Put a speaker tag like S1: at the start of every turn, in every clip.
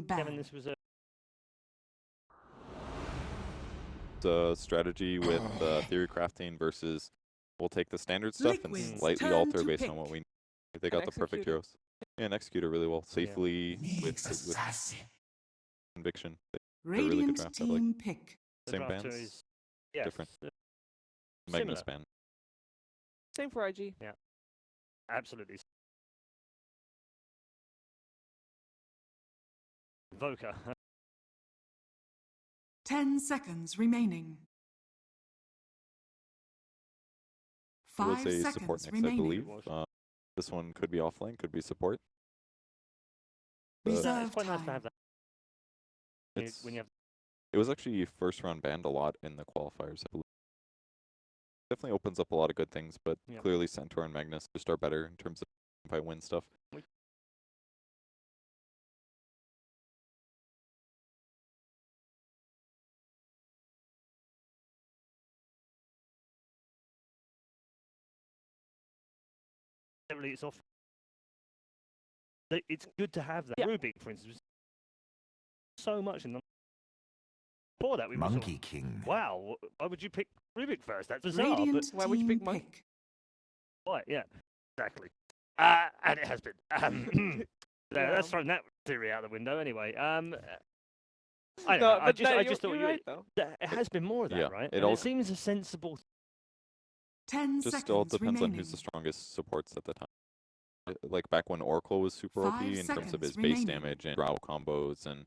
S1: ban.
S2: Kevin, this was
S3: a strategy with theory crafting versus we'll take the standard stuff and
S1: Liquid's
S3: slightly
S1: turn
S3: alter
S1: to
S3: based
S1: pick.
S3: on what we need. If they got the perfect
S4: execute it.
S3: heroes. Yeah, and execute it really well. Safely with conviction. They're really good
S1: Radiant
S3: draft. I like
S1: team pick.
S2: the
S3: same
S2: draft
S3: bands.
S2: is
S3: Different.
S2: similar.
S3: Magnus band.
S4: Same for IG.
S2: Yeah, absolutely. Voca.
S1: 10 seconds remaining.
S3: It was
S1: 5
S3: a support
S1: seconds
S3: next, I
S1: remaining.
S3: believe. This one could be offlane, could be support.
S2: It's
S1: Reserve
S2: quite nice to
S1: time.
S2: have that. When you have
S3: It was actually first round banned a lot in the qualifiers, I believe. Definitely opens up a lot of good things, but clearly Centaur and Magnus just are better in terms of if I win stuff.
S2: it's off. It's good to have that.
S4: Yeah.
S2: Rubik, for instance, so much in the. Before that, we were
S5: Monkey
S2: sort of,
S5: King.
S2: wow, why would you pick Rubik first? That's bizarre.
S1: Radiant
S2: But
S4: why would you
S1: team
S4: pick Monkey?
S1: pick.
S2: why? Yeah, exactly. And it has been. Let's throw that theory out the window anyway. I don't know. I just thought
S4: you're right, though.
S2: it has been more of that,
S3: Yeah,
S2: right?
S3: it
S2: And
S3: all-
S2: it seems a sensible.
S1: 10
S3: Just all
S1: seconds
S3: depends
S1: remaining.
S3: on who's the strongest supports at the time. Like back when Oracle was super OP
S1: 5
S3: in terms of his
S1: seconds
S3: base
S1: remaining.
S3: damage and draw combos and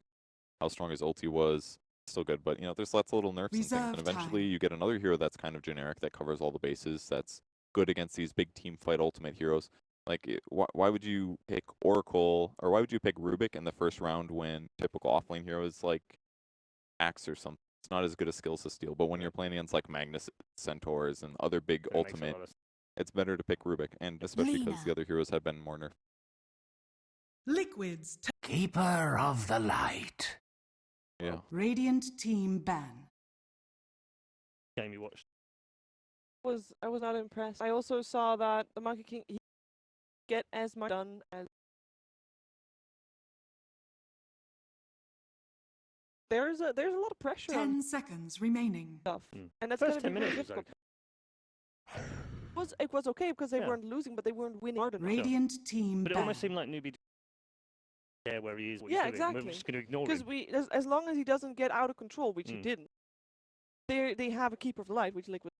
S3: how strong his ulti was, still good. But you know, there's lots of little nerfs and things.
S1: Reserve
S3: And eventually
S1: time.
S3: you get another hero that's kind of generic that covers all the bases. That's good against these big team fight ultimate heroes. Like, why would you pick Oracle or why would you pick Rubik in the first round when typical offlane hero is like Axe or something? It's not as good a skills to steal. But when you're playing against like Magnus, Centaurs, and other big
S2: It makes a
S3: ultimate,
S2: lot of
S3: it's better to pick Rubik, and especially because
S1: Lena.
S3: the other heroes have been more nerfed.
S1: Liquids.
S5: Keeper of the light.
S3: Yeah.
S1: Radiant team ban.
S2: game you watched.
S4: I was not impressed. I also saw that the Monkey King he get as much done as there's a lot of pressure on
S1: 10 seconds remaining.
S4: stuff,
S2: Mm.
S4: and that's
S2: First
S4: gonna
S2: 10
S4: be very
S2: minutes was
S4: difficult. It was okay because they
S2: Yeah.
S4: weren't losing, but they weren't winning hard enough.
S1: Radiant team
S2: But it
S1: ban.
S2: almost seemed like newbie. Yeah, where he is. What
S4: Yeah,
S2: he's doing. We're
S4: exactly.
S2: just going to ignore
S4: Because
S2: him.
S4: as long as he doesn't get out of control, which he
S2: Mm.
S4: didn't, they have a keeper of the light, which Liquid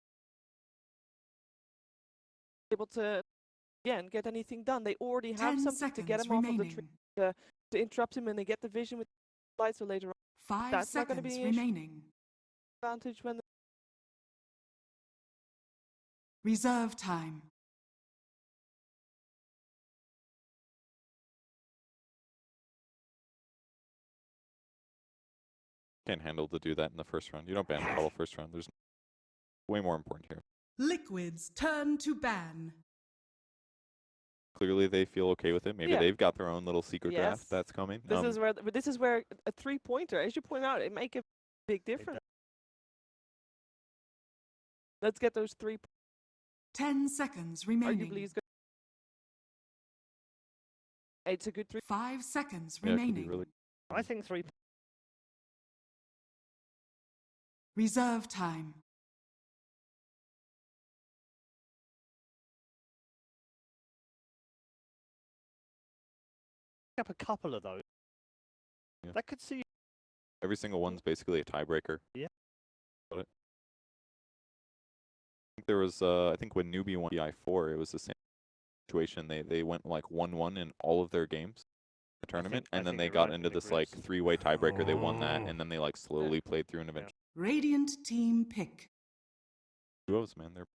S4: able to again get anything done. They already have
S1: 10
S4: something to get
S1: seconds
S4: him off of the
S1: remaining.
S4: tree to interrupt him, and they get the vision with light. So later on,
S1: 5
S4: that's not gonna
S1: seconds
S4: be an issue.
S1: remaining.
S4: advantage when
S1: Reserve time.
S3: Can't handle to do that in the first round. You don't ban Call first round. There's way more important here.
S1: Liquids turn to ban.
S3: Clearly they feel okay with it. Maybe
S4: Yeah.
S3: they've got their own little secret
S4: Yes.
S3: draft that's coming.
S4: this is where a 3-pointer, as you point out, it make a big difference. Let's get those 3.
S1: 10 seconds
S4: Arguably,
S1: remaining.
S4: he's good. It's a good 3.
S1: 5 seconds
S3: Yeah, it could be
S1: remaining.
S3: really.
S2: I think 3.
S1: Reserve time.
S2: Up a couple of those.
S3: Yeah.
S2: That could see.
S3: Every single one's basically a tiebreaker.
S2: Yeah.
S3: Got it. I think there was, I think when Newbie won EI4, it was the same situation. They went like 1-1 in all of their games, the tournament,
S2: I
S3: and then
S2: think
S3: they
S2: you're
S3: got
S2: right
S3: into
S2: with the
S3: this like
S2: groups.
S3: 3-way tiebreaker. They won that, and then they like slowly played through and eventually.
S1: Radiant team pick.
S3: Duos, man, they're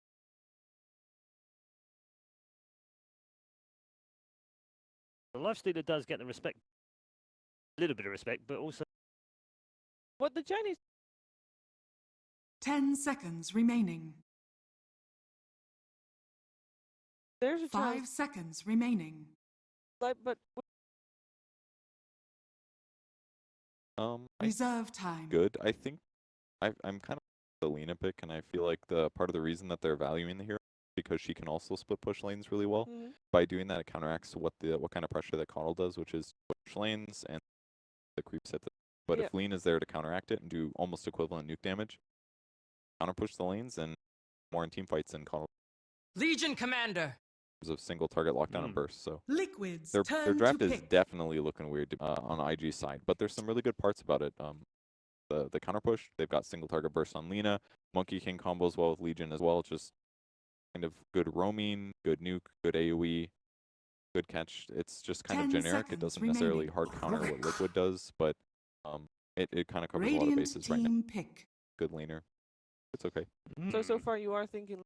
S2: The Lifestealer does get the respect, a little bit of respect, but also
S4: What the Chinese
S1: 10 seconds remaining.
S4: there's a
S1: 5
S4: chance,
S1: seconds remaining.
S4: like, but
S3: I
S1: Reserve time.
S3: good. I think I'm kind of the Lena pick, and I feel like the part of the reason that they're valuing the hero is because she can also split push lanes really well.
S4: mhm.
S3: By doing that, it counteracts what kind of pressure that Coddle does, which is push lanes and the creeps hit. But if Lean is there to counteract it and do almost equivalent nuke damage, counter push the lanes and more in team fights and call
S6: Legion Commander.
S3: of single target lockdown and burst. So
S1: Liquid's
S3: their
S1: turn
S3: draft
S1: to
S3: is
S1: pick.
S3: definitely looking weird on IG side, but there's some really good parts about it. The counter push, they've got single target burst on Lina, Monkey King combos well with Legion as well. Just kind of good roaming, good nuke, good AoE, good catch. It's just kind of
S1: 10
S3: generic. It
S1: seconds
S3: doesn't necessarily
S1: remaining.
S3: hard counter what Liquid does, but it kind of covers a lot of
S1: Radiant
S3: bases right now.
S1: team pick.
S3: Good laner. It's okay.
S4: So far you are thinking.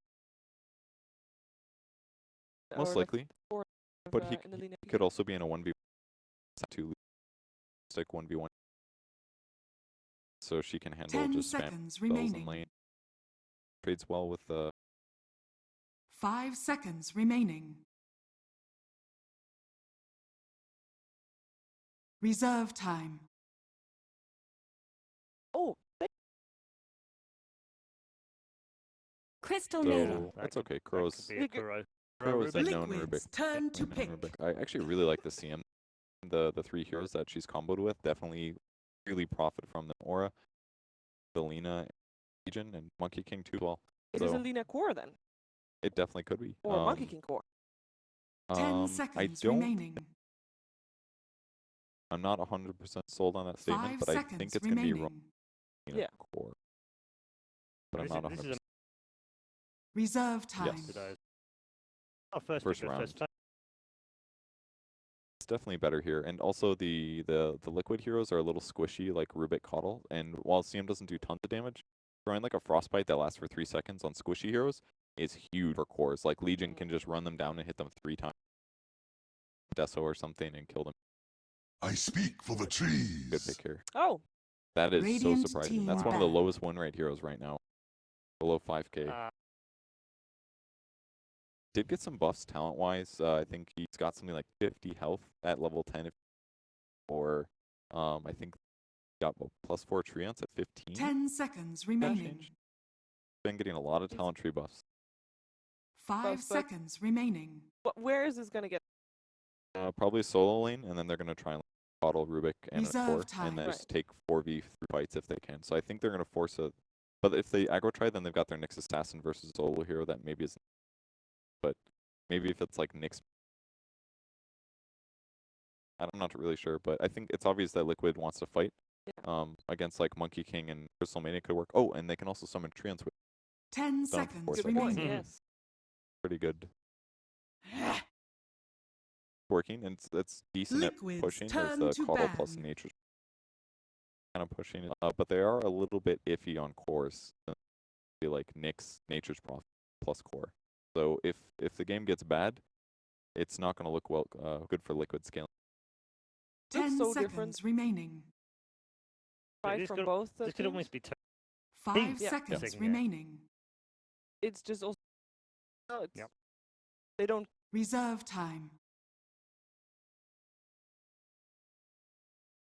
S3: Most
S4: or the
S3: likely.
S4: four
S3: But
S4: of,
S3: he
S4: in the Lina
S3: could also be in a 1v2 stick 1v1. So she can handle
S1: 10
S3: just spam
S1: seconds
S3: spells in
S1: remaining.
S3: lane. Trades well with the
S1: 5 seconds remaining. Reserve time.
S4: Oh,
S7: Crystal
S3: so
S7: Maiden.
S3: that's okay. Crow's
S2: Be a Kuro.
S3: Crow is a known
S1: Liquid's
S3: Rubik.
S1: turn to
S3: known
S1: pick.
S3: Rubik. I actually really like the CM. The 3 heroes that she's comboed with definitely really profit from the Aura, Belina, Legion, and Monkey King too as well.
S4: it is a Lina core then,
S3: It definitely could be.
S4: or Monkey King core.
S1: 10
S3: I
S1: seconds
S3: don't.
S1: remaining.
S3: I'm not 100% sold on that statement,
S1: 5
S3: but I
S1: seconds
S3: think it's going to be
S1: remaining.
S4: Yeah.
S3: core. But I'm
S2: This
S3: not
S2: is
S3: 100%.
S1: Reserve time.
S3: Yes.
S2: today. Oh, first
S3: First
S2: pick,
S3: round.
S2: first time.
S3: It's definitely better here, and also the liquid heroes are a little squishy, like Rubik Coddle. And while CM doesn't do tons of damage, throwing like a frostbite that lasts for 3 seconds on squishy heroes is huge for cores. Like Legion can just run them down and hit them 3 times, Deso or something, and kill them.
S5: I speak for the trees.
S3: Good pick here.
S4: Oh,
S3: That is
S1: Radiant
S3: so surprising.
S1: team
S3: That's one of the
S1: ban.
S3: lowest win rate heroes right now, below 5k. Did get some buffs talent-wise. I think he's got something like 50 health at level 10, or I think he got +4 treants at 15.
S1: 10 seconds
S3: That
S1: remaining.
S3: changed. Been getting a lot of talent tree buffs.
S1: 5
S4: but-
S1: seconds remaining.
S4: but where is this gonna get?
S3: Probably solo lane, and then they're gonna try and bottle Rubik and a
S1: Reserve
S3: core,
S1: time.
S3: and then
S4: Right.
S3: just take 4v3 fights if they can. So I think they're gonna force a. But if they aggro try, then they've got their Nyx assassin versus solo hero that maybe is. But maybe if it's like Nyx. I'm not really sure, but I think it's obvious that Liquid wants to fight. Against like Monkey King and Crystal Mania could work. Oh, and they can also summon treants with
S1: 10
S3: Done for 4
S1: seconds
S4: Good
S3: seconds.
S4: point.
S1: remaining.
S4: Yes.
S3: pretty good. Working, and it's decent
S1: Liquid's
S3: at pushing.
S1: turn
S3: There's
S1: to
S3: the Coddle plus
S1: ban.
S3: Nature kind of pushing it, but they are a little bit iffy on cores. Be like Nyx, Nature's Prophet plus core. So if the game gets bad, it's not going to look well good for Liquid scaling.
S4: That's
S1: 10
S4: so
S1: seconds
S4: different.
S1: remaining.
S4: Fight
S2: this
S4: from
S2: could-
S4: both.
S2: This could
S4: teams.
S2: almost be
S1: 5
S4: Yeah.
S1: seconds
S2: Yeah.
S1: remaining.
S4: It's just also. No, it's.
S2: Yep.
S4: They don't.
S1: Reserve time.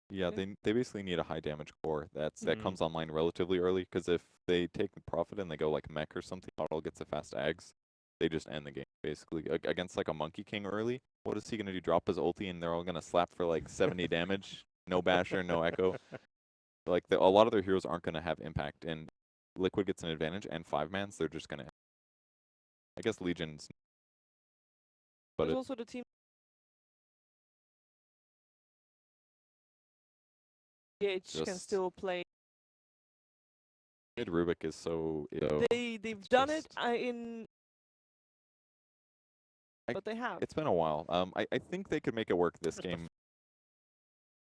S3: Yeah,
S4: Okay.
S3: they basically need a high damage core that
S2: Mm.
S3: comes online relatively early, because if they take the profit and they go like mech or something, Coddle gets a fast ags, they just end the game basically. Against like a Monkey King early, what is he gonna do? Drop his ulti and they're all gonna slap for like 70 damage, no basher, no echo. Like a lot of their heroes aren't gonna have impact, and Liquid gets an advantage, and 5-mans they're just gonna. I guess Legion's. But
S4: There's also the team. PH can
S3: Just-
S4: still play.
S3: mid Rubik is so.
S4: They've done it
S3: just-
S4: in. But they have.
S3: It's been a while. I think they could make it work this
S2: What the
S3: game.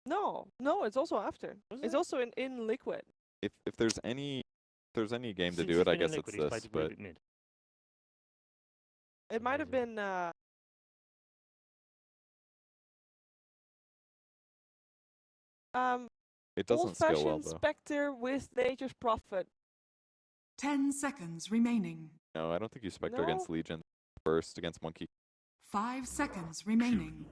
S4: No, it's also after.
S2: Was
S4: It's
S2: it?
S4: also in Liquid.
S3: If there's any game to
S2: Since
S3: do
S2: he's
S3: it, I
S2: been in
S3: guess it's
S2: Liquid, he's
S3: this.
S2: played
S3: But
S2: Rubik mid.
S4: It might have
S2: Amazing.
S4: been.
S3: it doesn't scale well
S4: Old-fashioned
S3: though.
S4: Spectre with Nature's Prophet.
S1: 10 seconds remaining.
S3: No, I don't think you Spectre against
S4: No?
S3: Legion. First against Monkey,
S1: 5 seconds remaining.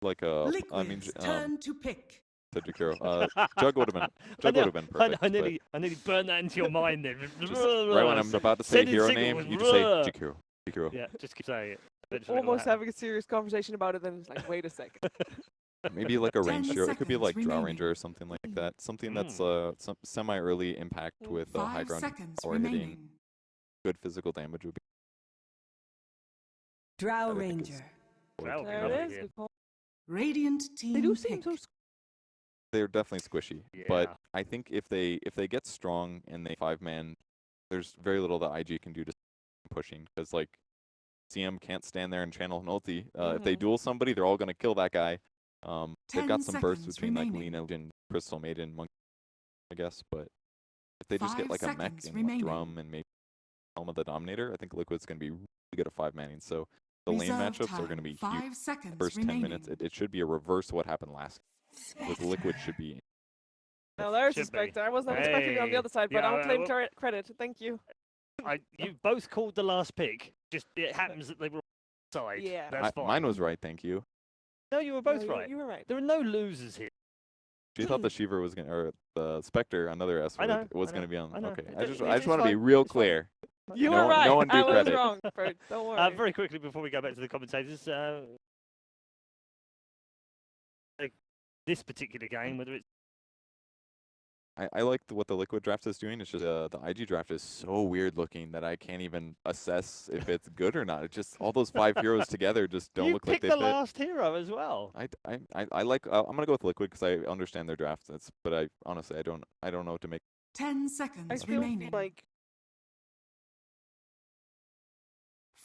S3: like I mean,
S1: Liquid's turn to pick.
S3: said Jakiro. Jug would have been. Jug would have been perfect.
S2: I
S3: but
S2: nearly burned that into your mind then.
S3: just right when I'm about to say
S2: Sending
S3: hero
S2: signals,
S3: name, you just say
S2: bruh.
S3: Jakiro. Jakiro.
S2: Yeah, just keep saying it. Eventually it'll
S4: Almost
S2: happen.
S4: having a serious conversation about it, then it's like, wait a second.
S3: Maybe like a
S1: 10
S3: range hero. It could be
S1: seconds
S3: like Drow
S1: remaining.
S3: Ranger or something like that. Something that's some semi-early impact with high
S1: 5
S3: ground
S1: seconds
S3: or hitting
S1: remaining.
S3: good physical damage would be.
S7: Drow
S3: I think
S7: Ranger.
S3: it's-
S2: Well,
S4: There
S2: lovely
S4: it is.
S2: here.
S4: Good call.
S1: Radiant
S4: They
S1: team
S4: do seem
S1: pick.
S4: so.
S3: They're definitely squishy, but
S2: Yeah.
S3: I think if they get strong and they 5-man, there's very little that IG can do to pushing because like CM can't stand there and channel an ulti. If they duel somebody, they're all gonna kill that guy. They've
S1: 10
S3: got some bursts
S1: seconds
S3: between like
S1: remaining.
S3: Lena and Crystal Maiden, Monkey, I guess, but if they just get
S1: 5
S3: like a mech
S1: seconds
S3: and
S1: remaining.
S3: drum and maybe Helm of the Dominator, I think Liquid's gonna be really good at 5-manning. So the lane
S1: Reserve
S3: matchups are
S1: time,
S3: gonna be huge.
S1: 5 seconds
S3: First 10
S1: remaining.
S3: minutes, it should be a reverse of what happened last. With Liquid should be.
S4: Now there's
S2: Should
S4: a Spectre.
S2: be.
S4: I wasn't expecting it on the
S2: Hey.
S4: other side, but
S2: Yeah,
S4: I'll claim
S2: well-
S4: credit. Thank you.
S2: You both called the last pick. Just it happens that they were side.
S4: Yeah.
S2: That's fine.
S3: Mine was right, thank you.
S2: No, you were
S4: No,
S2: both right.
S4: You were right.
S2: There are no losers here.
S3: She thought the Shiva was gonna, or the Spectre, another S
S2: I know,
S3: word, was
S2: I
S3: gonna
S2: know,
S3: be on.
S2: I know.
S3: Okay,
S2: It
S3: I
S2: does-
S3: just
S2: it's
S3: want to be
S4: fine,
S3: real
S4: it's fine.
S3: clear.
S4: You
S3: No-
S4: were right.
S3: no one do
S4: I was
S3: credit.
S4: wrong, bro. Don't worry.
S2: Very quickly before we go back to the commentators, this particular game, whether it's
S3: I like what the Liquid draft is doing. It's just the IG draft is so weird looking that I can't even assess if it's good or not. It just all those 5 heroes together just don't
S2: you
S3: look like
S2: picked
S3: they
S2: the
S3: fit.
S2: last hero as well.
S3: I like. I'm gonna go with Liquid because I understand their drafts. But I honestly I don't know what to make.
S1: 10 seconds
S4: I feel
S1: remaining.
S4: like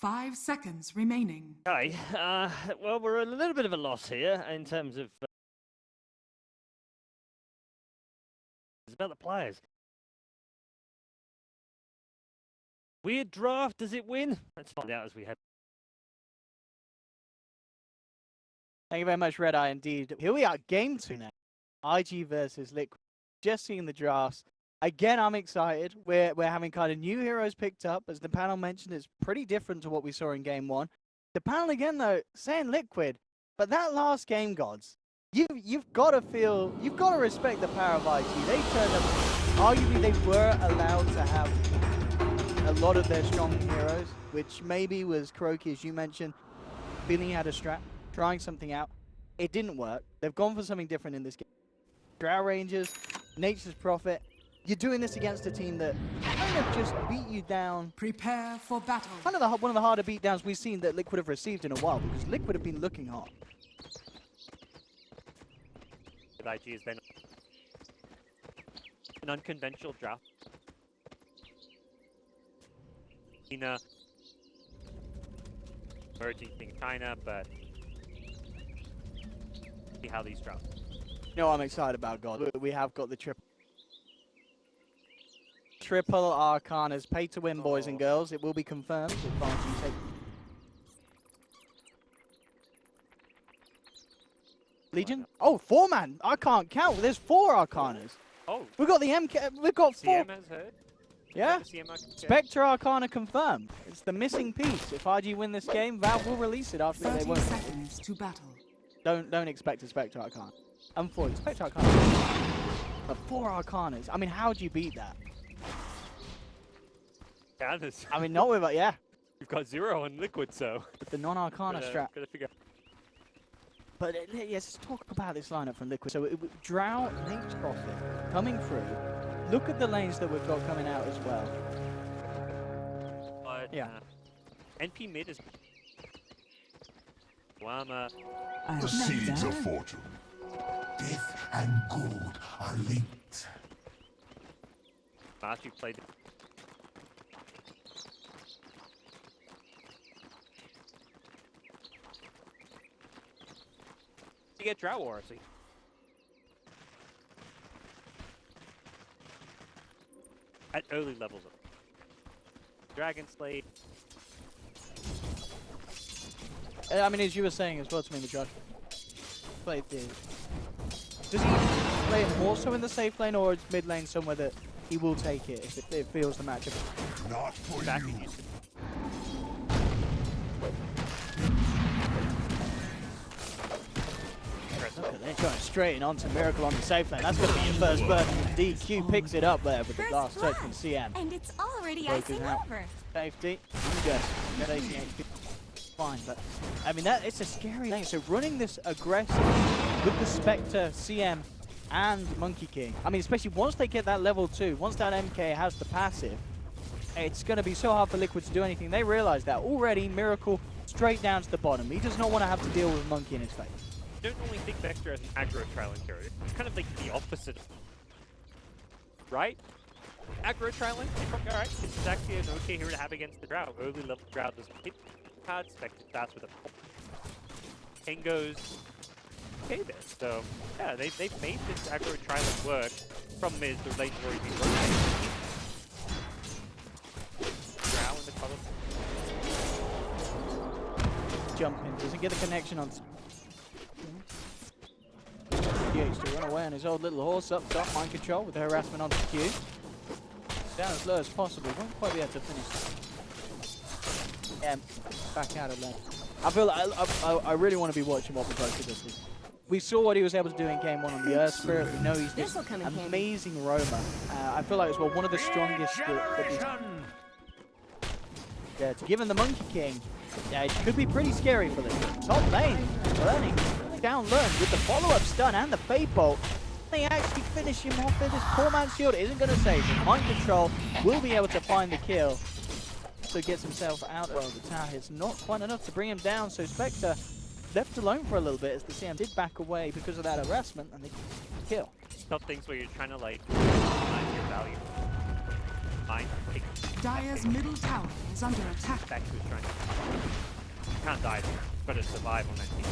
S1: 5 seconds remaining.
S2: Okay, well, we're a little bit of a loss here in terms of. It's about the players. Weird draft, does it win? Let's find out as we head.
S8: Thank you very much, Red Eye. Indeed. Here we are, game 2 now. IG versus Liquid. Just seeing the drafts. Again, I'm excited. We're having kind of new heroes picked up. As the panel mentioned, it's pretty different to what we saw in game 1. The panel again, though, saying Liquid. But that last game, gods, you've got to respect the power of IG. They turned up. Arguably, they were allowed to have a lot of their strong heroes, which maybe was Kuroki, as you mentioned, feeling he had a strat, trying something out. It didn't work. They've gone for something different in this game. Drow Rangers, Nature's Prophet. You're doing this against a team that kind of just beat you down.
S1: Prepare for battle.
S8: Kind of one of the harder beatdowns we've seen that Liquid have received in a while, because Liquid have been looking hard.
S9: IG has been an unconventional draft. China, emerging in China, but see how these drafts.
S8: You know what I'm excited about, God? We have got the Triple Arcanas. Pay to win, boys and girls. It will be confirmed. Legion? Oh, 4-man. I can't count. There's 4 Arcanas.
S9: Oh,
S8: We've got the MK. We've got 4.
S9: CM has heard.
S8: Yeah?
S9: CM has heard.
S8: Spectre Arcana confirmed. It's the missing piece. If IG win this game, Valve will release it after they
S1: 30
S8: won't.
S1: seconds to battle.
S8: Don't expect a Spectre Arcana. I'm for it. Spectre Arcana. But 4 Arcanas. I mean, how do you beat that?
S9: Candace.
S8: I mean, not with yeah.
S9: We've got 0 on Liquid, so.
S8: With the non-Arcana strat.
S9: Gotta figure.
S8: But yes, let's talk about this lineup from Liquid. So Drow, Nature's Prophet coming through. Look at the lanes that we've got coming out as well.
S9: But,
S8: Yeah.
S9: NP mid is. Wama.
S5: The seeds of fortune. Death and good are linked.
S9: Matthew played. You get Drow War, see. At early levels of Dragon Slade.
S8: I mean, as you were saying as well to me in the judge. Play the. Does he play it more so in the safe lane, or is mid lane somewhere that he will take it if it feels the matchup?
S5: Not for
S9: Back
S5: you.
S9: in usage.
S8: Look at this, going straight in onto Miracle on the safe lane. That's going to be your first burn. DQ picks it up there with the last touch from CM.
S10: And it's already
S8: Broken
S10: icing
S8: out.
S10: over.
S8: Safety. Yes. Get 18 HP. Fine, but I mean it's a scary lane. So running this aggressive with the Spectre, CM, and Monkey King. I mean, especially once they get that level 2, once that MK has the passive, it's going to be so hard for Liquid to do anything. They realize that already. Miracle straight down to the bottom. He does not want to have to deal with Monkey in his face.
S9: I don't normally think Vector as an aggro trialing hero. It's kind of like the opposite. Right? Aggro trialing? Alright, this is actually an okay hero to have against the Drow. Early level Drow doesn't hit hard, Spectre starts with a pop. King goes okay there. So, yeah, they've made this aggro trialing work. Problem is, the lane's already been rotated. Drow in the cover.
S8: Jumping, doesn't get the connection on. DH to run away on his old little horse up top, mind control with the harassment onto Q. Down as low as possible, won't quite be able to finish. Yeah, back out of lane. I feel like I really want to be watching what bo2 does. We saw what he was able to do in game 1 on the Earth Spirit. We know he's this amazing roamer. I feel like it's one of the strongest that he's... Yeah, to give him the Monkey King, yeah, it could be pretty scary for them. Top lane, learning, down learn with the follow-up stun and the Fade Bolt. They actually finish him off with this poor man's shield. Isn't going to save him. Mind control will be able to find the kill. So gets himself out of the tower. It's not quite enough to bring him down. So Spectre left alone for a little bit as the CM did back away because of that harassment and the kill.
S9: Some things where you're trying to like maximize your value. Mine.
S1: Dire's middle tower is under attack.
S9: Spectre was trying to. You can't die. You've got to survive on that team.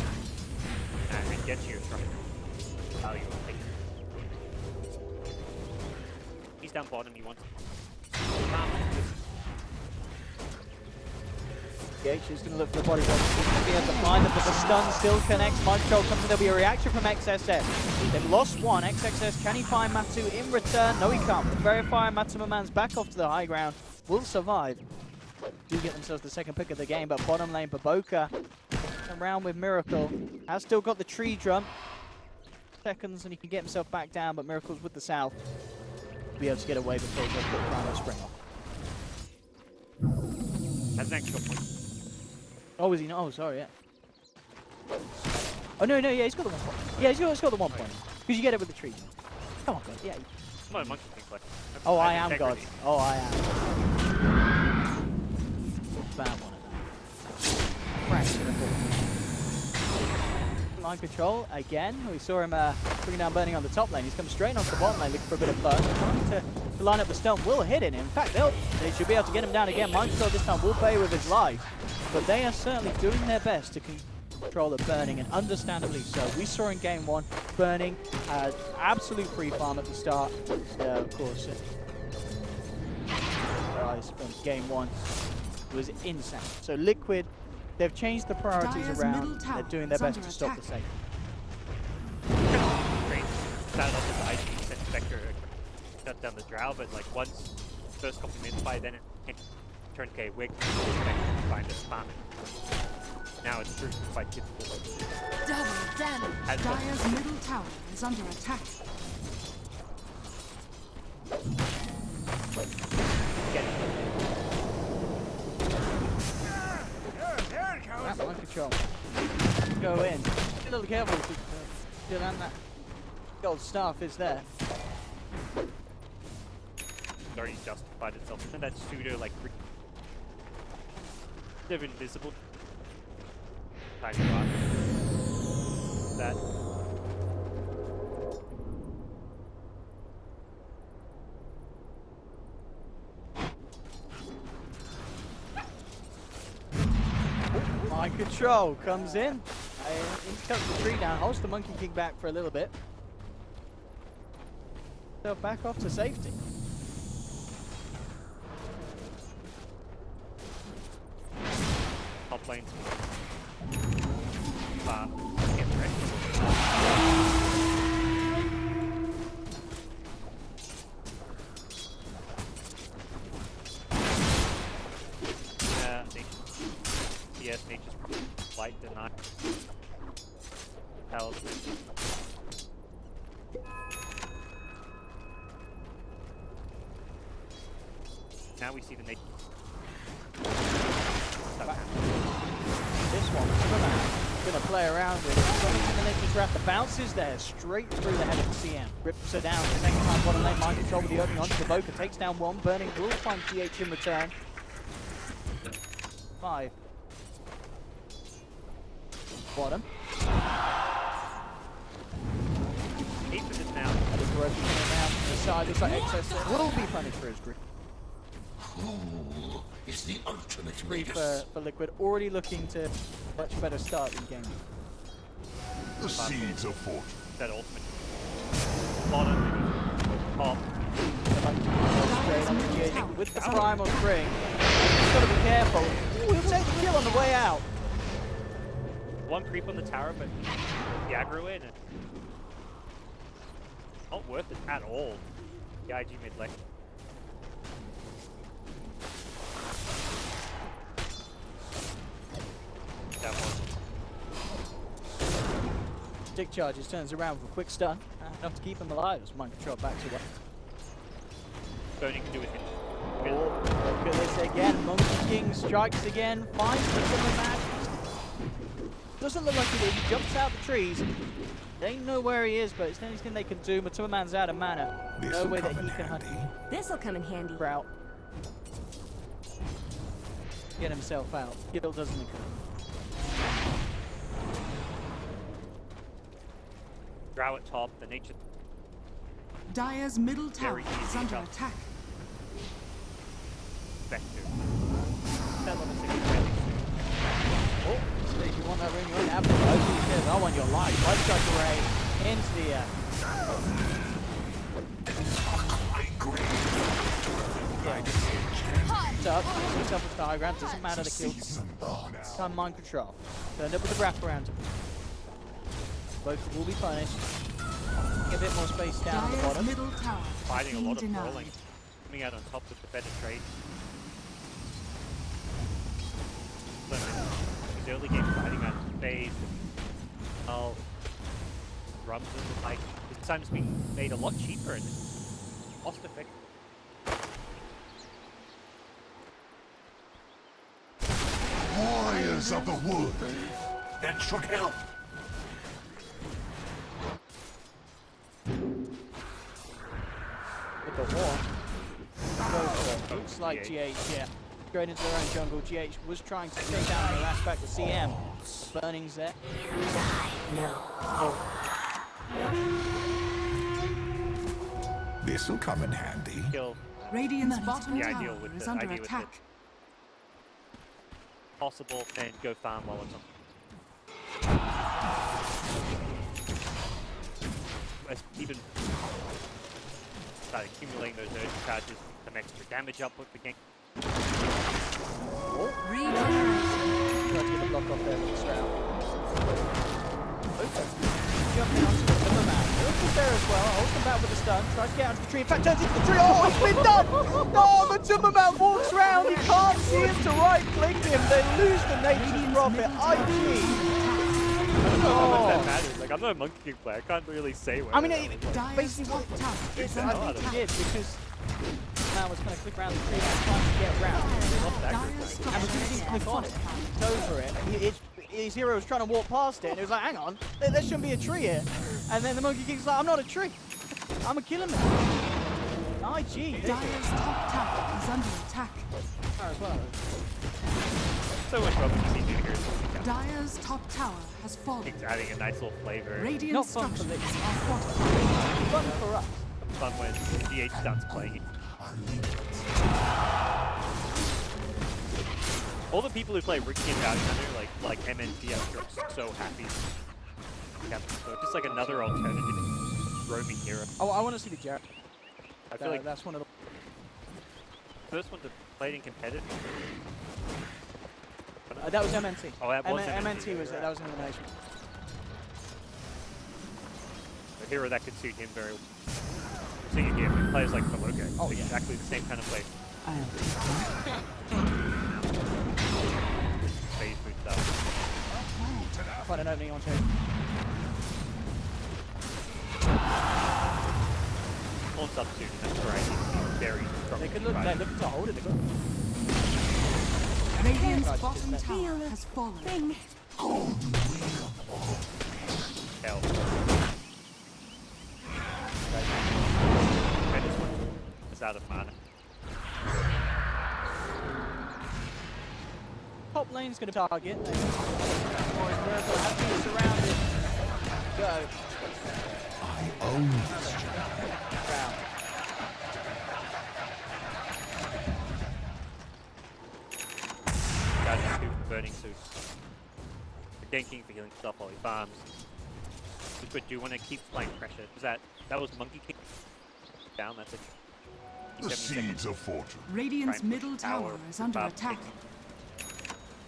S9: And get to your strong value. He's down bottom, he wants
S8: DH is going to look for the body block. He's going to be able to find them, but the stun still connects. Mind control comes in. There'll be a reaction from XSS. They've lost one. XSS, can he find Matu in return? No, he can't. The Verifier, Matsumaman's back off to the high ground. Will survive. Do get themselves the second pick of the game, but bottom lane, Baboka around with Miracle. Has still got the tree drum. Seconds, and he can get himself back down, but Miracle's with the south. Be able to get away before he goes to the final spring off.
S9: That's an extra point.
S8: Oh, is he not? Oh, sorry, yeah. Oh, no, yeah, he's got the 1 point. Yeah, he's got the 1 point. Because you get it with the tree. Come on, God, yeah.
S9: Come on, monkey thing play.
S8: Oh, I am God. Oh, I am. Bad one of that. Crash to the ball. Line control again. We saw him bringing down Burning on the top lane. He's come straight onto the bottom lane looking for a bit of burn. Trying to line up the stun will hit it. In fact, they should be able to get him down again. Mind control this time will pay with his life. But they are certainly doing their best to control the Burning, and understandably so. We saw in game 1, Burning had absolute free farm at the start. Of course, from game 1 was insane. So Liquid, they've changed the priorities
S1: Dire's
S8: around.
S1: middle tower
S8: They're doing their
S1: is
S8: best
S1: under
S8: to stop the
S1: attack.
S8: safe.
S9: Great. Started off with the IG, sent Spectre, shut down the Drow, but like once first couple minutes by then it turned K Wig, Spectre to find a spam. Now it's proved quite difficult.
S1: Double damage. Dire's middle tower is under attack.
S9: Get it.
S8: That's mind control. Go in. Be a little careful to still and that gold staff is there.
S9: It's already justified itself. And that pseudo like they're invisible. Tiny block. That.
S8: Mind control comes in. He cuts the tree down, holds the Monkey King back for a little bit. So back off to safety.
S9: Top lanes. Get ready. Yes, nature's light deny. Talisman. Now we see the nature.
S8: This one, Superman, going to play around with it. Sonic in the next draft. The bounces there straight through the head of the CM. Rips her down. The second time bottom lane. Mind control with the opening onto the Boca. Takes down one. Burning will find GH in return. 5. Bottom.
S9: He's for this now.
S8: That is broken coming down from the side. Looks like excess will be punished for his group.
S5: Who is the ultimate
S8: Free
S5: Vegas?
S8: for Liquid. Already looking to much better start in game.
S5: The seeds of fortune.
S9: That ultimate. Bottom. Top.
S8: Straight on the GH with the primal spring. He's got to be careful. Ooh, he'll take the kill on the way out.
S9: One creep on the tower, but the aggro in. And not worth it at all. The IG mid lane. That one.
S8: Stick charges, turns around with a quick stun. Enough to keep him alive as mind control back to what.
S9: Burning can do with it.
S8: Oh, look at this again. Monkey King strikes again. Finds the match. Doesn't look like he did. He jumps out the trees. They know where he is, but it's the only thing they can do. Matsumaman's out of mana. No way that he can hunt
S1: This'll come in handy.
S8: Sprout. Get himself out. Kill doesn't occur.
S9: Drow at top, the nature
S1: Dire's middle tower
S9: Very easy
S1: is under
S9: job.
S1: attack.
S9: vector.
S8: Oh, so if you want that ring, you won't have to. He says, I want your life. Life strike array into the up, himself with the high ground, doesn't matter the kill. Time mind control. Turned up with the wrap around him. Both will be punished. Get a bit more space down at the
S1: Dire's
S8: bottom.
S1: middle tower
S9: Fighting a
S1: has
S9: lot
S1: been
S9: of
S1: denied.
S9: rolling. Coming out on top with the better trade. His early game fighting out of phase. Oh, drums and like this time's been made a lot cheaper and cost effective.
S5: Warriors of the wood. That should help.
S8: With the war. Looks like GH, yeah. Going into their own jungle. GH was trying to take down and harass back the CM. Burning's there.
S5: This'll come in handy.
S9: Kill
S1: Radiant's bottom
S9: the
S1: tower
S9: ideal with
S1: is
S9: the
S1: under
S9: idea with
S1: attack.
S9: it. Possible and go farm while it's on. Even start accumulating those urgent charges, some extra damage up with the game.
S1: Regeneration.
S8: Try to get the block off there with the Stroud. Jumping onto the Timberman. Looks there as well. Holds him back with the stun. Tries to get onto the tree. In fact, turns into the tree. Oh, it's been done! Oh, the Timberman walks round. You can't see him to right click him. They lose the nature's prophet. IG.
S9: How much that matters. Like, I'm not a Monkey King player. I can't really say where.
S8: I mean,
S1: Dire's
S8: basically,
S1: top tower is
S8: I
S1: under
S8: think he
S1: attack.
S8: did because man was going to click around the tree and trying to get round.
S1: Dire's
S8: And was
S1: structures
S8: didn't
S1: are
S8: click on it.
S1: fortified.
S8: It's over it. His hero was trying to walk past it, and he was like, hang on, there shouldn't be a tree here. And then the Monkey King's like, I'm not a tree. I'm a killing man. IG.
S1: Dire's top tower is under attack.
S8: As well.
S9: So much rubber to see here.
S1: Dire's top tower has fallen.
S9: It's adding a nice little flavor.
S1: Radiant
S8: Not fun for
S1: structures
S8: Liquid.
S1: are fortified.
S8: Fun for us.
S9: Fun when DH starts playing it. All the people who play Ricky and Bounty Hunter, like MNT, are so happy. Yeah, so just like another alternative roaming hero.
S8: Oh, I want to see the Jarrett.
S9: I feel like
S8: That's one of the...
S9: first one to play it in competitive.
S8: that was MNT.
S9: Oh, that was
S8: MNT was it. That was an elimination.
S9: A hero that could suit him very well. Seeing it here with players like Peloga.
S8: Oh,
S9: It's
S8: yeah.
S9: exactly the same kind of play. Phase boot stuff.
S8: Quite an opening on two.
S9: On substitute, that's great. Very strong.
S8: They could look. They're looking to hold it. They've got...
S1: Radiant's
S8: Right,
S1: bottom
S8: just
S1: tower has fallen.
S5: Gold wheel
S9: Hell. It's out of mana.
S8: Top lane's going to target. Morris Miracle has been surrounded. Go.
S5: I own this
S8: Round.
S9: Guardian 2 burning suit. For ganking, for healing stuff while he farms. But do you want to keep playing pressure? Was that was Monkey King down? That's it.
S5: the seeds of fortune.
S1: Radiant's
S9: Try and push
S1: middle
S9: the tower
S1: tower is under
S9: above
S1: attack.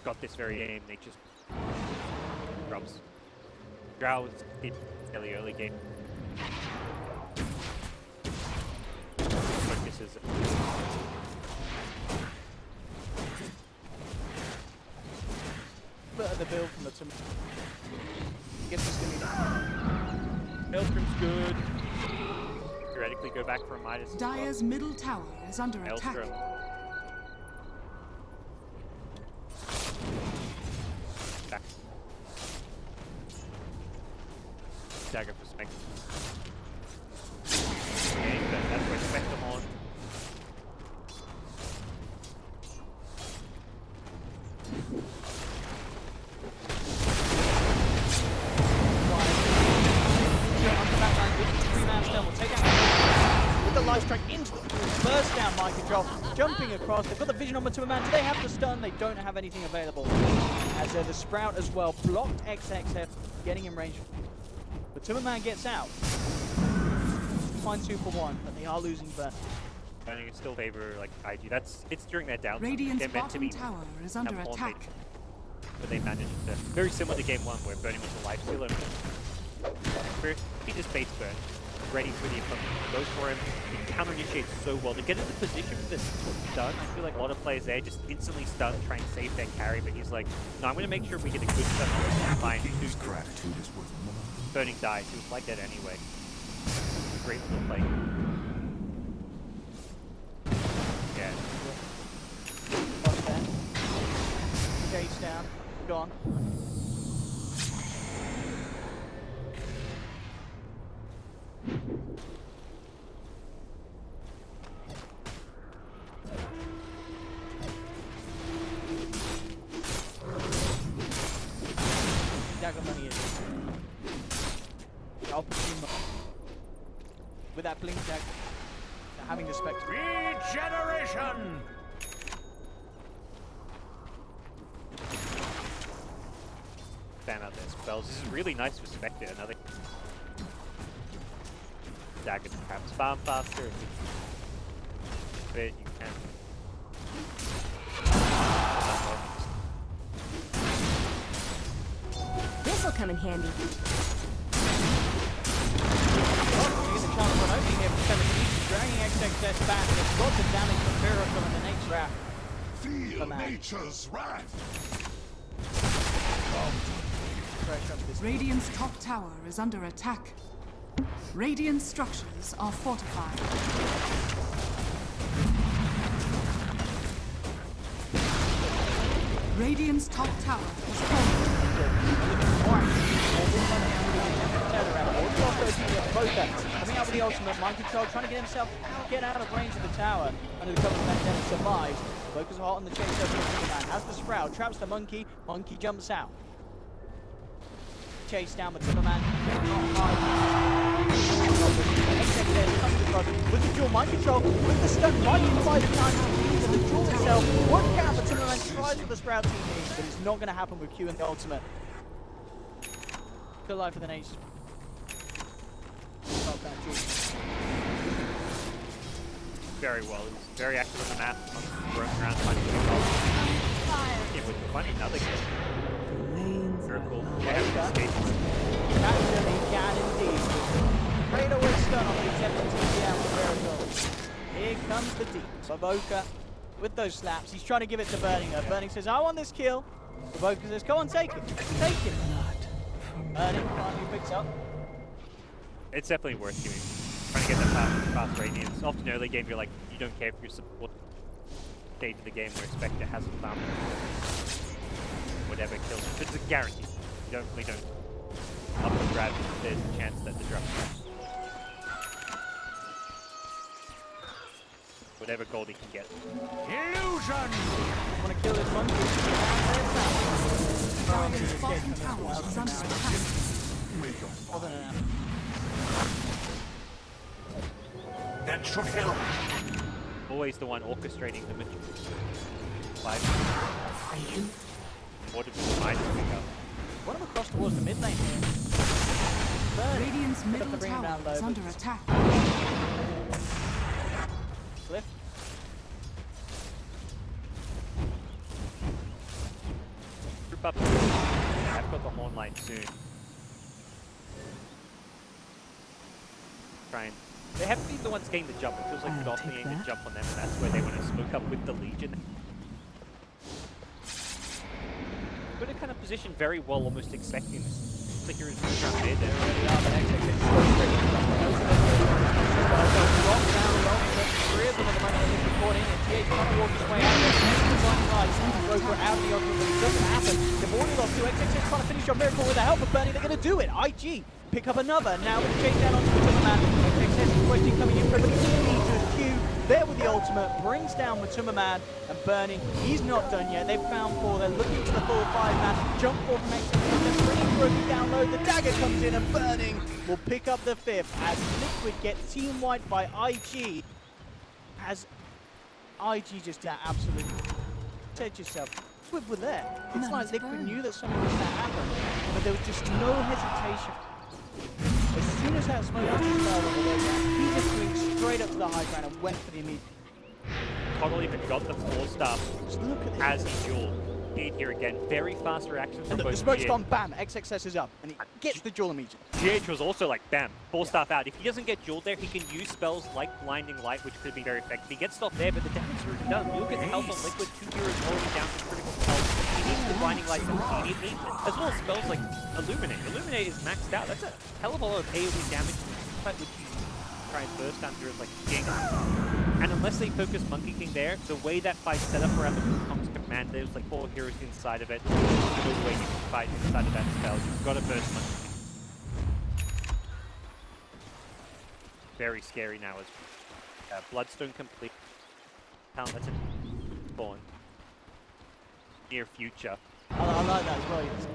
S9: Got this very game, they just drops. Drow did fairly early game. Focuses.
S8: Bit of the build from the team. Guess it's going to be done.
S9: Maelstrom's good. Theoretically go back for a Midas. as well.
S1: Dire's middle tower is under attack.
S9: Maelstrom. Back. Dagger for Spectre. Okay, that's where Spectre on.
S8: With the light strike into the burst down Mike Control, jumping across. They've got the vision on Matuma. Do they have the stun? They don't have anything available. As the Sprout as well blocked XXF, getting in range. Matuma gets out. Fine 2 for 1, but they are losing burn.
S9: I think it's still favor like IG. It's during their downtime.
S1: Radiant's
S9: They're meant to
S1: bottom
S9: be
S1: tower is under
S9: have
S1: attack.
S9: on but they managed to very similar to game 1 where Burning was a life stealer. He just base burn, ready for the opponent. Goes for him, he counter initiates so well. To get into position for this stun, I feel like a lot of players there just instantly stun, try and save their carry, but he's like, no, I'm gonna make sure we get a good stun on fine.
S5: His gratitude is worth more.
S9: Burning dies, he was like that anyway. Great little play. Yeah.
S8: Watch that. Chase down. Gone. Dagger money is. I'll put him with that blink dagger. They're having the spectre.
S5: Regeneration!
S9: Fan out there spells. This is really nice with Spectre. Another dagger to perhaps farm faster. But you can.
S7: This'll come in handy.
S8: Dragging XXS back, it's lots of damage from Miracle in the next round.
S5: Feel nature's wrath.
S1: Radiant's top tower is under attack. Radiant structures are fortified. Radiant's top tower is falling.
S8: Coming out with the ultimate, Mind Control trying to get himself get out of range of the tower under the cover of that damage survives. Focus hot on the chase over the man. Has the Sprout, traps the monkey jumps out. Chase down with Timberman. Comes across with the dual Mind Control, with the stun right inside the time of the duel itself. One count for Timberman tries with the Sprout team, but it's not going to happen with Q and the ultimate. Good life for the nation.
S9: Very well. He's very active on the map. Roaming around finding himself. Yeah, with funny another game. Miracle.
S8: Capture he can indeed. Straight away stun on the attempted TPM for Miracle. Here comes the deep. Baboka with those slaps. He's trying to give it to Burninger. Burning says, I want this kill. Baboka says, go on, take it. Take it. Burning finally picks up.
S9: It's definitely worth doing. Trying to get that fast radiance. Often early game, you're like, you don't care if you're support stage of the game where Spectre hasn't found whatever kills. It's a guarantee. You really don't up for grabs, there's a chance that the drop. Whatever gold he can get.
S5: Illusion!
S8: Want to kill this monkey?
S1: Dire's bottom tower is under attack.
S8: More than enough.
S5: That should help.
S9: Always the one orchestrating the mission. Like, what did we mind to pick up?
S8: One of them across towards the mid lane. Burn.
S1: Radiant's
S8: Put up the
S1: middle
S8: bring him
S1: tower
S8: down low,
S1: is
S8: but
S1: under attack.
S8: Cliff.
S9: Group up. I've got the horn line soon. Try and... They haven't been the ones getting the jump. It feels like Dota getting the jump on them, and that's where they want to smoke up with the Legion. Good to kind of position very well, almost expecting this. The heroes around mid there already are, but actually it's so straight to the drop down low, but three of them at the moment are looking caught in, and TH trying to walk his way out there. He's one guy, seems to go for out the open, but it doesn't happen. They've already lost 2. XXX trying to finish your miracle with the help of Bernie. They're going to do it. IG pick up another. Now with the chase down onto Matumberman. XXX is question coming in for him, but he's going to need to Q there with the ultimate, brings down Matumberman and Bernie. He's not done yet. They've found 4. They're looking for the full 5-man. Jump 4 from XXX. They're bringing Brody down low. The dagger comes in and Burning will pick up the 5th as Liquid get team wiped by IG. As IG just absolutely said yourself, Liquid were there. It's like Liquid knew that something was going to happen, but there was just no hesitation. As soon as that smoke was dispelled on the way down, he just went straight up to the high ground and went for the immediate. Connell even got the 4-star
S8: Just look at this.
S9: as he dueled. Indeed, here again, very fast reaction from
S8: And look,
S9: both
S8: the smoke's
S9: GH.
S8: gone, bam, XXS is up, and he gets the duel immediately.
S9: GH was also like, bam, 4-star out. If he doesn't get dueled there, he can use spells like Blinding Light, which could be very effective. He gets stopped there, but the damage is already done. Look at the health on Liquid. 2 heroes already down to critical health. He needs the Blinding Light immediately, as well as spells like Illuminate. Illuminate is maxed out. That's a hell of a lot of AoE damage, which you try and burst down heroes like King. And unless they focus Monkey King there, the way that fight's set up around the Wukong's command, there's like 4 heroes inside of it. There's no way you can fight inside of that spell. You've got to burst Monkey King. Very scary now as Bloodstone complete. Talent that's a spawn. Near future.
S8: I like that as well, yes.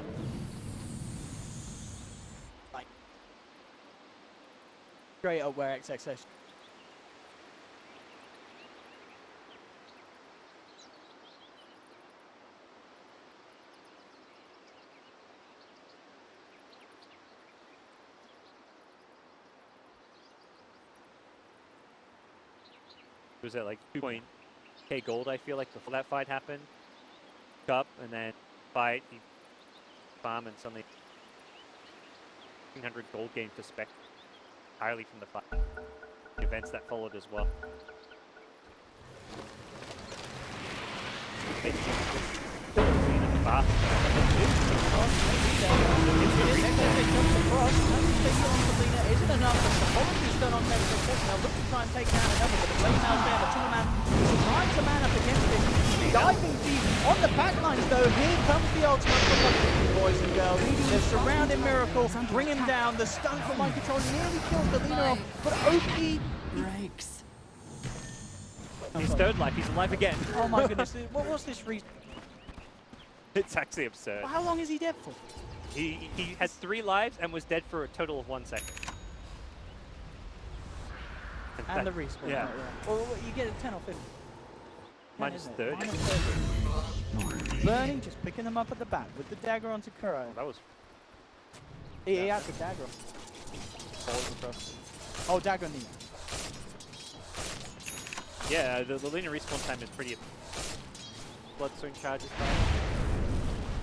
S8: Like, straight up where XXS.
S9: Was it like 2.k gold, I feel like, before that fight happened? Cup, and then fight, you farm, and suddenly 1,500 gold gain to spec entirely from the fight. The events that followed as well. Fast.
S8: Isn't enough, but the Apology's done on their success. Now look to try and take down another, but the flame now there. Matumberman tries to man up against it. Diving deep on the back lines though. Here comes the ultimate from the boys and girls. They're surrounding Miracle, bring him down. The stun from Mind Control nearly kills the leader off, but OP
S1: Breaks.
S9: He's third life, he's alive again.
S8: Oh my goodness, what was this reason?
S9: It's actually absurd.
S8: How long is he dead for?
S9: He has 3 lives and was dead for a total of 1 second.
S8: And the respawn.
S9: Yeah.
S8: Well, you get a 10 or 15.
S9: Minus 30.
S8: Minus 30. Burning, just picking them up at the back with the dagger onto Kuro.
S9: That was
S8: He had the dagger.
S9: falling across.
S8: Oh, dagger knee.
S9: Yeah, the Lina respawn time is pretty. Bloodstone charges.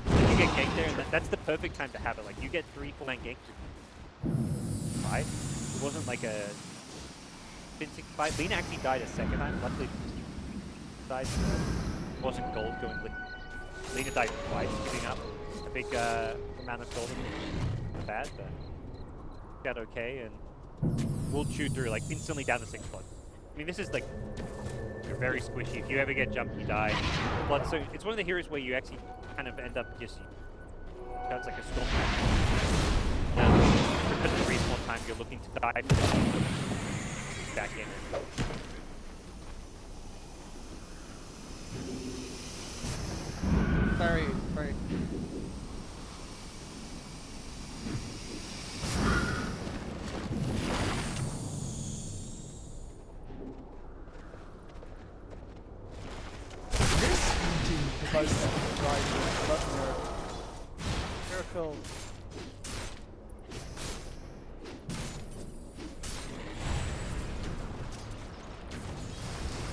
S9: You get ganked there, and that's the perfect time to have it. Like you get 3 full-man ganks. Right? It wasn't like a convincing fight. Lina actually died a second time. Luckily, died. It wasn't gold going with. Lina died twice, giving up a big amount of gold. Bad, but got okay, and we'll chew through like instantly down to 6 blood. I mean, this is like you're very squishy. If you ever get jumped, you die. Bloodstone. It's one of the heroes where you actually kind of end up just. That's like a storm. because of the respawn time, you're looking to dive back in.
S8: Very, very. Miracle.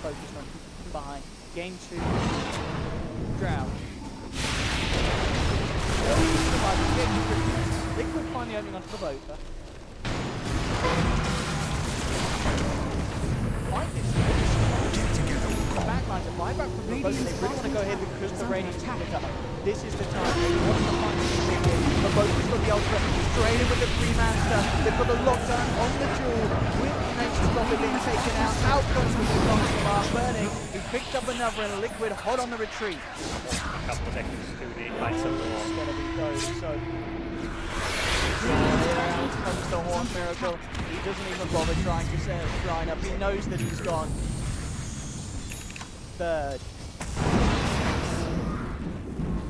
S8: Focus on keeping behind. Game 2. Drown. Liquid finally opening onto the boat. Like this. Backlines are right back from the boat. They really want to go ahead because the Radiant's picked up. This is the time. They want to find the boat has got the ultimate. Straight in with the three-man stuff. They've got the lockdown on the duel. With Nature's Stopper being taken out. Out comes the Mark burning. He picked up another and Liquid hot on the retreat.
S9: A couple of seconds to find some more.
S8: It's gonna be close, so out comes the Horn Miracle. He doesn't even bother trying to set his line up. He knows that he's gone. Third.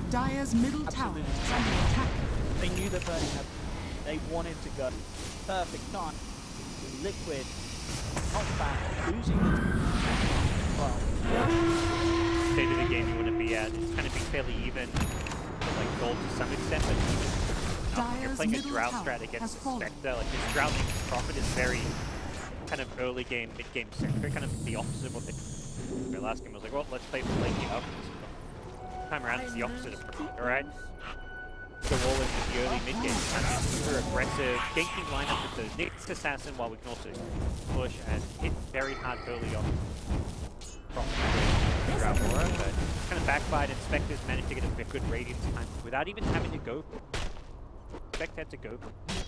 S1: Dire's middle tower is under attack.
S8: They knew that Burning had. They wanted to go. Perfect time. Liquid. Not back. Losing the. Well.
S9: State of the game you want to be at. It's kind of been fairly even, like gold to some extent, but even you're playing a drought strat against the Spectre. Like this drowning profit is very kind of early game, mid game centric, kind of the opposite of what they. Their last game was like, well, let's play for late game up. Time around it's the opposite of alright. Go all into the early mid game, kind of super aggressive, ganking lineup with the Nyx Assassin while we can also push and hit very hard early on. Drought Aura, but kind of backfired and Spectres managed to get a good radiance time without even having to go. Spectre had to go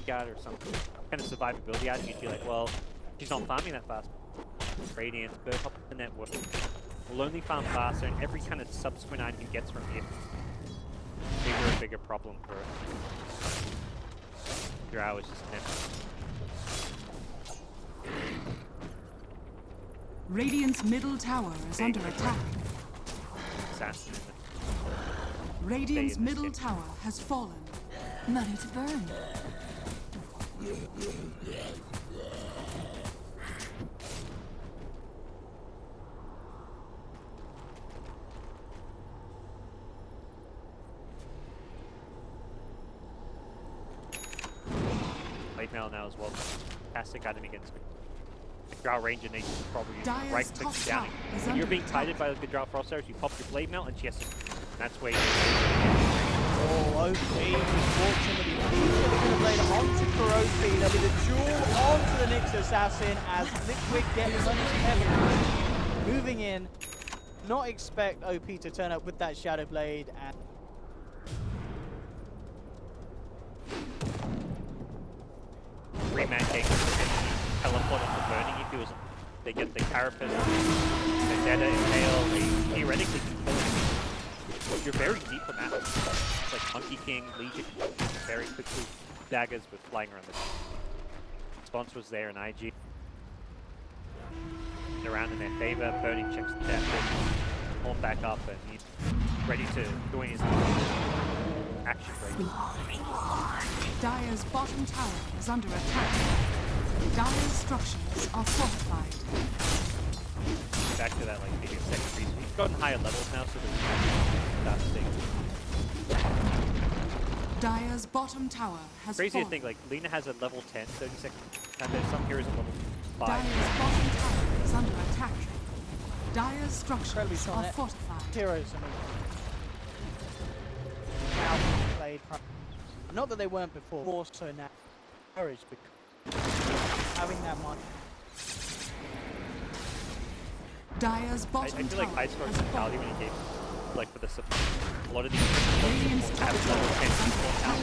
S9: guard or something. Kind of survivability out, you'd be like, well, she's not farming that fast. Radiance, bird hop the network. Will only farm faster, and every kind of subsequent item he gets from here, bigger and bigger problem for it. Drow is just net.
S1: Radiant's middle tower is under attack.
S9: Assassin.
S1: Radiant's middle tower has fallen. Money to burn.
S9: Mail now as well. Fantastic item against me. Drow Ranger needs to probably right click down. When you're being tighted by the Drow Frost Arrows, you pop your blade mail and she has to. That's where you
S8: oh, OP. Unfortunately, he's going to blade onto Kuroki. There'll be the duel onto the Nyx Assassin as Liquid gets punished heavily. Moving in. Not expect OP to turn up with that Shadow Blade and.
S9: Three-man game teleport off the burning if he was. They get the Carapace, Vendetta, Impale, they theoretically can kill him. You're very deep on that. It's like Monkey King, Legion, very quickly. Daggers with flying around the response was there in IG. Around in their favor, burning checks the death, pull back up and he's ready to join his action break.
S1: Dire's bottom tower is under attack. Dire's structures are fortified.
S9: Back to that, like, maybe a second reason. He's gotten higher levels now, so that's the thing.
S1: Dire's bottom tower has
S9: Crazy
S1: fallen.
S9: to think, like, Lina has a level 10, 30 seconds, and there's some heroes at level 5.
S1: Dire's bottom tower is under attack. Dire's structures are fortified.
S8: Heroes, I mean. Now played. Not that they weren't before, more so now. Courage because having that much.
S1: Dire's bottom
S9: I feel like high score
S1: has
S9: mentality
S1: fallen.
S9: when you game, like for the a lot of these have level 10 people now,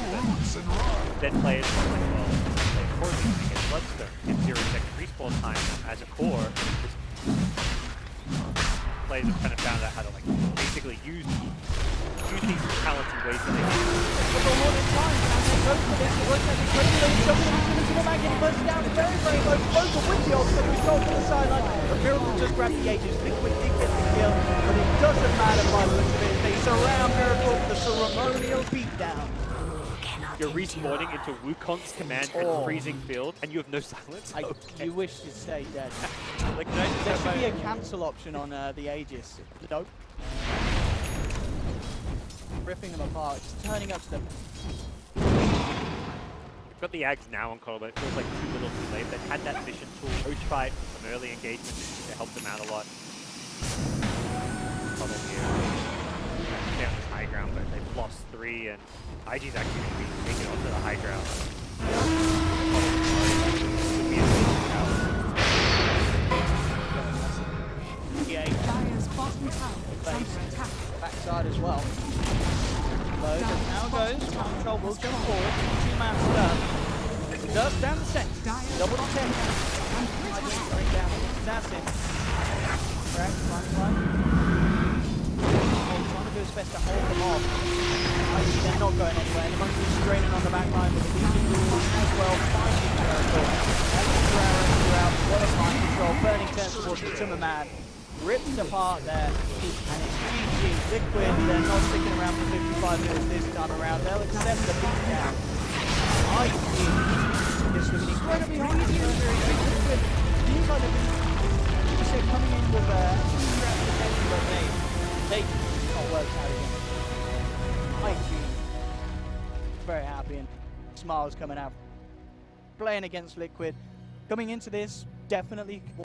S9: then players are like, well, of course you can get Bloodstone, get 0-second respawn time as a core. Players have kind of found out how to like basically use use these talents in ways that they can.
S8: But the Hornet time, and they go for this. It looks like it's pretty low. Jumping into the back, getting pushed down very, very low. Both with the ult, but control to the sideline. But Miracle just grabbed the Aegis. Liquid did get the kill, but it doesn't matter by the looks of it. They surround Miracle with the ceremonial beatdown.
S9: You're respawning into Wukong's command
S8: Oh.
S9: and freezing field, and you have no silence? Okay.
S8: You wish to stay dead.
S9: Like, can I just
S8: There
S9: have
S8: should be a
S9: my-
S8: cancel option on the Aegis. Nope. Ripping them apart, just turning up to them.
S9: We've got the Ags now on Colorado, but it feels like too little too late. They've had that mission tool, Roach Fight, some early engagement to help them out a lot. Problem here. Stay on this high ground, but they've lost 3, and IG's actually going to be taking onto the high ground.
S8: Yeah,
S1: Dire's bottom tower is under attack.
S8: backside as well. Low, but now goes. Control will jump forward. 2-man stun. Does down the center. Double check. Right down. That's it. Correct. Run. Trying to do his best to hold them off. They're not going anywhere. The Monkey's straining on the back line, but the Legion rules as well. Fighting Miracle. Throughout. What a mind control. Burning turns towards the Timmerman. Ripped apart there, and it's GG. Liquid, they're not sticking around for 55 minutes this time around. They'll accept the beatdown. I think this was an incredibly hard Liquid seems like they're coming in with a strap protection, but they not worked out again. IG, very happy, and smiles coming out. Playing against Liquid. Coming into this, definitely